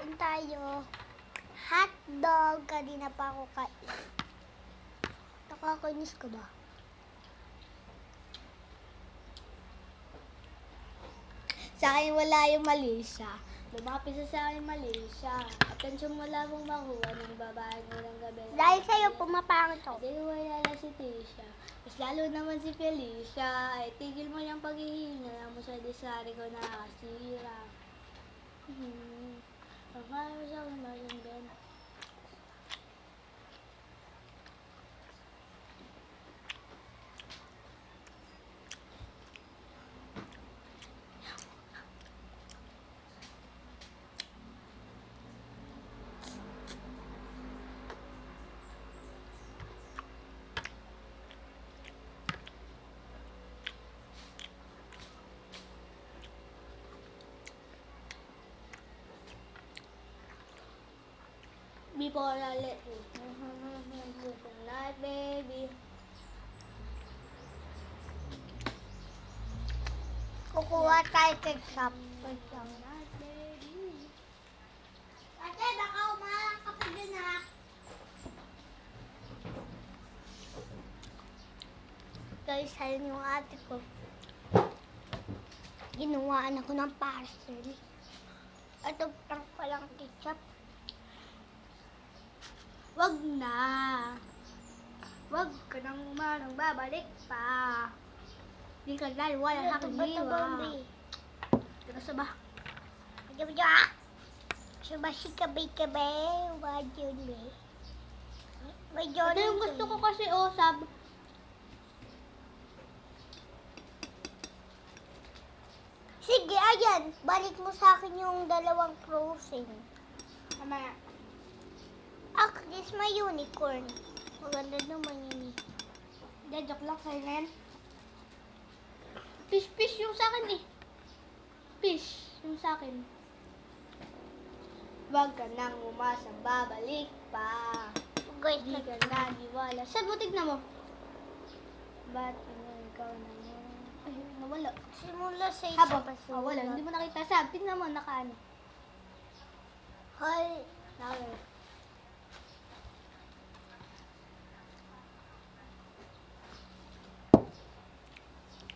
Kain tayo. Hotdog. Kanina pa ako kain. Nakakainis ka ba? Sa akin wala yung Malaysia. Lumapis sa akin Malaysia. Atensyon mo lang mong makuha ng babae ng gabi. Dahil sa'yo pumapangit ako. Hindi wala na si Tisha. Mas lalo naman si Felicia. Ay, tigil mo yung paghihinga mo sa disari ko nakakasira. Ang kaya sa akin malang Ben. Before I let you tonight, baby. Kukuha tayo ketchup. Tonight, baby. Ate, baka umarang ka pa dun, ha? Guys, ayun yung ate ko. Ginawaan ako ng parcel. Ito prank palang ketchup. Wag na. Wag ka nang umarang babalik pa. Di ka laliwala sa aking diwa. Diba sa ba? Diba? Diba si kabe-kabe? Wag yun, be. Ito yung gusto ko kasi, sab. Sige, ayan. Balik mo sa akin yung dalawang frozen. Mamaya. This my unicorn. Maganda naman yun eh. Hindi, joke lang sa'yo na yan. Fish yung sa akin eh. Fish yung sa akin. Wag ka nang umasang babalik pa. Guys, di ka naniwala. Saan mo tignan mo? Ba't ikaw naman? Ay, nawala. Simula sa isa pa siya. Wala, hindi mo nakita. Sab, tignan mo, nakaano. Hi. Nakawala.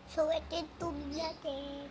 So, ito yung tubig natin.